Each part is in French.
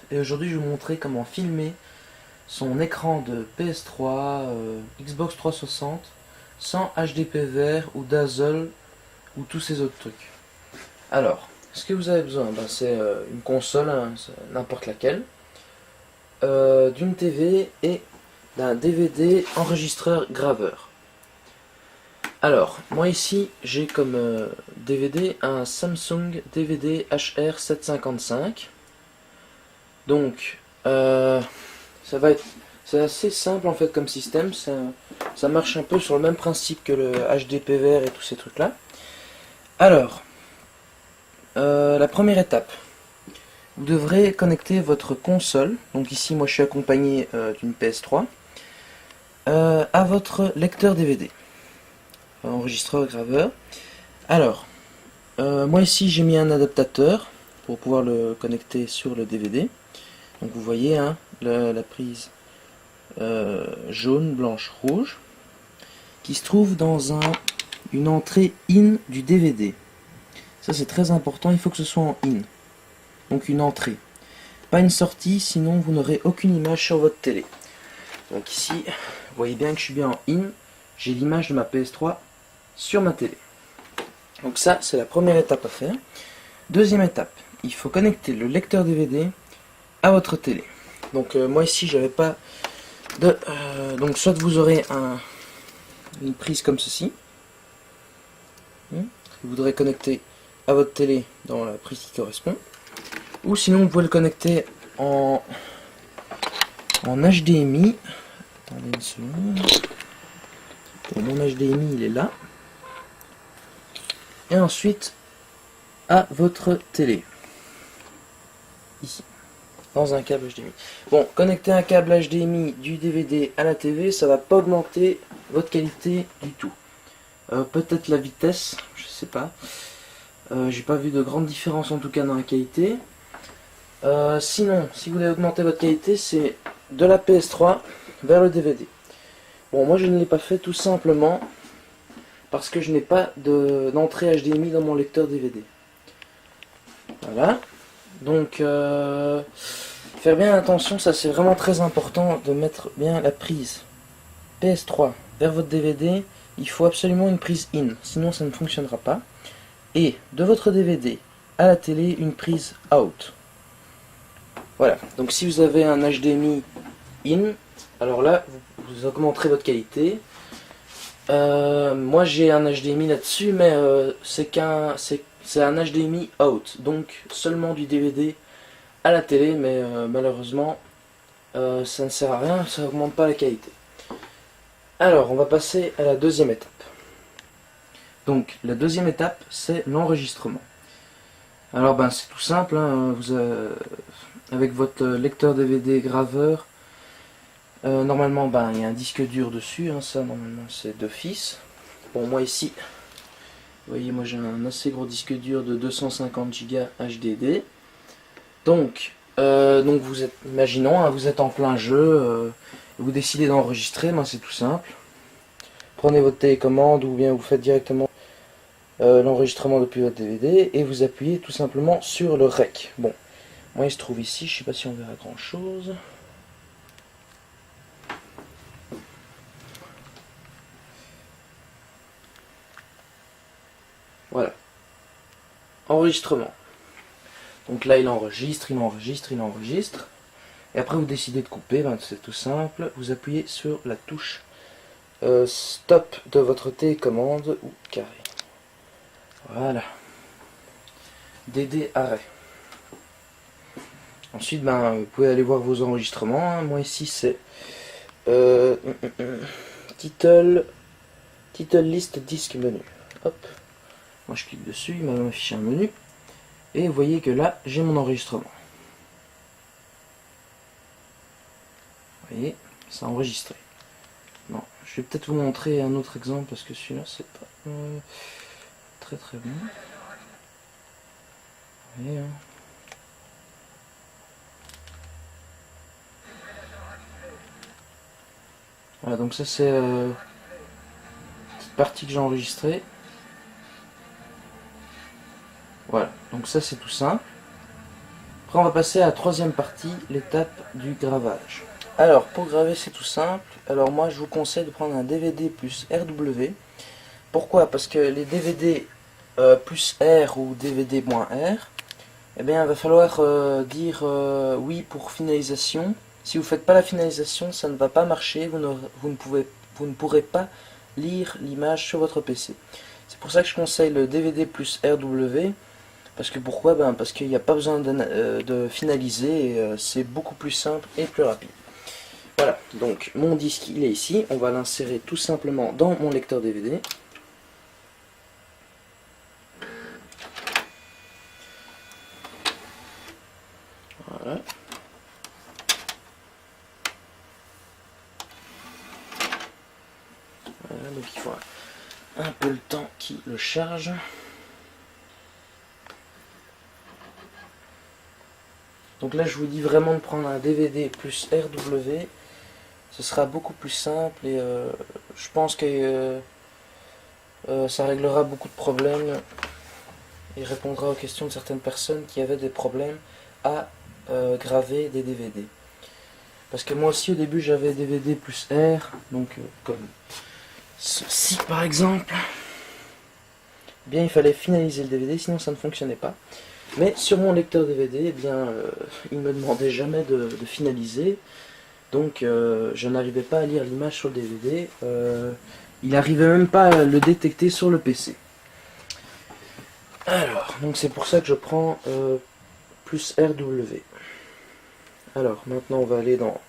Et aujourd'hui je vais vous montrer comment filmer son écran de PS3, Xbox 360 sans HDPVR ou Dazzle ou tous ces autres trucs. Alors, ce que vous avez besoin, c'est une console, hein, n'importe laquelle, d'une TV et d'un DVD enregistreur graveur. Alors, moi ici, j'ai comme DVD un Samsung DVD HR755. Donc, c'est assez simple en fait comme système. Ça marche un peu sur le même principe que le HDPVR et tous ces trucs là. Alors, la première étape, vous devrez connecter votre console. Donc ici, moi je suis accompagné d'une PS3 à votre lecteur DVD, enregistreur graveur. Alors, moi ici j'ai mis un adaptateur pour pouvoir le connecter sur le DVD. Donc vous voyez hein, la prise jaune, blanche, rouge qui se trouve dans une entrée in du DVD. Ça c'est très important, il faut que ce soit en in. Donc une entrée. Pas une sortie, sinon vous n'aurez aucune image sur votre télé. Donc ici, vous voyez bien que je suis bien en in. J'ai l'image de ma PS3 sur ma télé. Donc ça c'est la première étape à faire. Deuxième étape, il faut connecter le lecteur DVD à votre télé. Donc moi ici j'avais pas de donc soit vous aurez une prise comme ceci que vous voudrez connecter à votre télé dans la prise qui correspond, ou sinon vous pouvez le connecter en HDMI. Attendez une seconde. Bon, mon HDMI il est là, et ensuite à votre télé ici dans un câble HDMI. Bon, connecter un câble HDMI du DVD à la TV, ça va pas augmenter votre qualité du tout. Peut-être la vitesse, je sais pas. J'ai pas vu de grande différence en tout cas dans la qualité. Sinon, si vous voulez augmenter votre qualité, c'est de la PS3 vers le DVD. Bon, moi je ne l'ai pas fait tout simplement parce que je n'ai pas d'entrée HDMI dans mon lecteur DVD. Voilà. Donc, faire bien attention, ça c'est vraiment très important de mettre bien la prise PS3 vers votre DVD. Il faut absolument une prise in, sinon ça ne fonctionnera pas. Et de votre DVD à la télé, une prise out. Voilà, donc si vous avez un HDMI in, alors là, vous augmenterez votre qualité. Moi j'ai un HDMI là-dessus, mais c'est un HDMI out, donc seulement du DVD à la télé, mais malheureusement ça ne sert à rien, ça n'augmente pas la qualité. Alors on va passer à la deuxième étape. Donc la deuxième étape c'est l'enregistrement. Alors c'est tout simple, hein, avec votre lecteur DVD graveur, normalement il y a un disque dur dessus, hein, ça normalement c'est d'office. Bon moi ici, vous voyez moi j'ai un assez gros disque dur de 250 Go HDD. Donc vous êtes, imaginons, hein, vous êtes en plein jeu, vous décidez d'enregistrer, c'est tout simple. Prenez votre télécommande ou bien vous faites directement l'enregistrement depuis votre DVD et vous appuyez tout simplement sur le REC. Bon, moi il se trouve ici, je sais pas si on verra grand chose. Voilà. Enregistrement. Donc là il enregistre, il enregistre, il enregistre. Et après vous décidez de couper, c'est tout simple. Vous appuyez sur la touche stop de votre télécommande ou carré. Voilà. DD arrêt. Ensuite vous pouvez aller voir vos enregistrements. Hein. Moi ici c'est title list disque menu. Hop. Moi je clique dessus, il m'a affiché un menu. Et vous voyez que là, j'ai mon enregistrement. Vous voyez, c'est enregistré. Non, je vais peut-être vous montrer un autre exemple parce que celui-là, c'est pas très très bon. Vous voyez, hein. Voilà, donc ça c'est cette partie que j'ai enregistrée. Voilà, donc ça c'est tout simple. Après on va passer à la troisième partie, l'étape du gravage. Alors pour graver c'est tout simple, alors moi je vous conseille de prendre un DVD plus RW. Pourquoi? Parce que les DVD plus R ou DVD moins R, eh bien il va falloir dire oui pour finalisation. Si vous ne faites pas la finalisation, ça ne va pas marcher, vous ne pourrez pas lire l'image sur votre PC. C'est pour ça que je conseille le DVD plus RW. Parce que pourquoi? Parce qu'il n'y a pas besoin de finaliser, et c'est beaucoup plus simple et plus rapide. Voilà, donc mon disque il est ici, on va l'insérer tout simplement dans mon lecteur DVD. Voilà. Voilà, donc il faut un peu le temps qu'il le charge. Donc là je vous dis vraiment de prendre un DVD plus RW, ce sera beaucoup plus simple et je pense que ça réglera beaucoup de problèmes et répondra aux questions de certaines personnes qui avaient des problèmes à graver des DVD. Parce que moi aussi au début j'avais DVD plus R, donc comme ceci par exemple, bien il fallait finaliser le DVD sinon ça ne fonctionnait pas. Mais sur mon lecteur DVD, eh bien, il ne me demandait jamais de finaliser, donc je n'arrivais pas à lire l'image sur le DVD, il n'arrivait même pas à le détecter sur le PC. Alors, donc c'est pour ça que je prends plus RW. Alors, maintenant on va aller dans...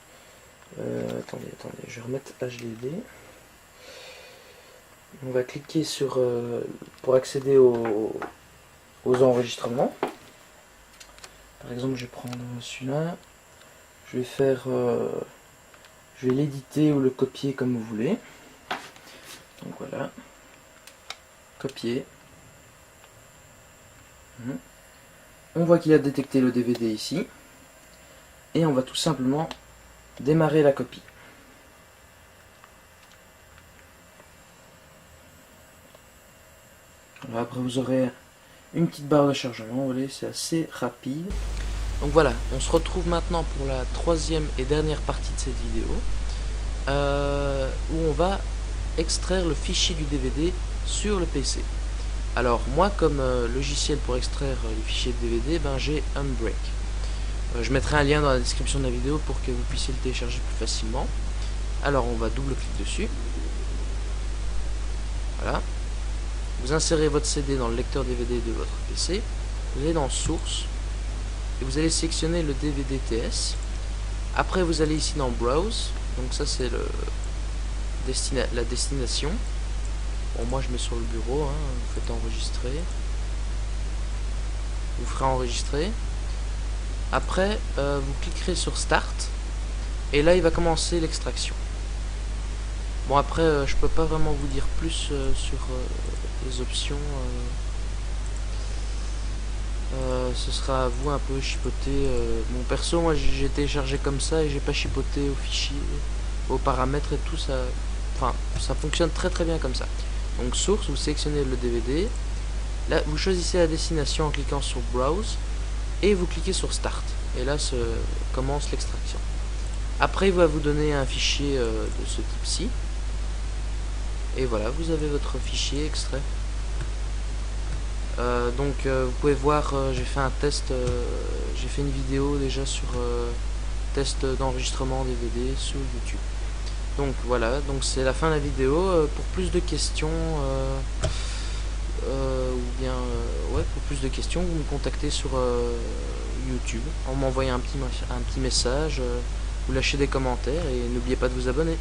attendez, je vais remettre HDD. On va cliquer sur... pour accéder aux enregistrements. Par exemple, je vais prendre celui-là. Je vais faire... je vais l'éditer ou le copier comme vous voulez. Donc voilà. Copier. On voit qu'il a détecté le DVD ici. Et on va tout simplement démarrer la copie. Alors après vous aurez une petite barre de chargement, vous voyez, c'est assez rapide. Donc voilà, on se retrouve maintenant pour la troisième et dernière partie de cette vidéo, où on va extraire le fichier du DVD sur le PC. Alors moi, comme logiciel pour extraire les fichiers de DVD, j'ai Unbreak. Je mettrai un lien dans la description de la vidéo pour que vous puissiez le télécharger plus facilement. Alors on va double-cliquer dessus. Voilà. Vous insérez votre CD dans le lecteur DVD de votre PC, vous allez dans Source, et vous allez sélectionner le DVD TS. Après vous allez ici dans Browse, donc ça c'est la destination. Bon, moi je mets sur le bureau, vous faites enregistrer. Vous ferez enregistrer. Après vous cliquerez sur Start, et là il va commencer l'extraction. Bon après je peux pas vraiment vous dire plus sur les options, ce sera à vous un peu chipoter. Mon perso, moi j'ai téléchargé comme ça et j'ai pas chipoté aux fichiers, aux paramètres et tout ça. Enfin ça fonctionne très très bien comme ça. Donc source, vous sélectionnez le DVD, là vous choisissez la destination en cliquant sur Browse et vous cliquez sur Start, et là commence l'extraction. Après il va vous donner un fichier de ce type-ci. Et voilà, vous avez votre fichier extrait. Vous pouvez voir, j'ai fait un test, j'ai fait une vidéo déjà sur test d'enregistrement DVD sur YouTube. Donc voilà, donc c'est la fin de la vidéo. Pour plus de questions, pour plus de questions, vous me contactez sur YouTube en m'envoyant un petit message, vous lâchez des commentaires et n'oubliez pas de vous abonner.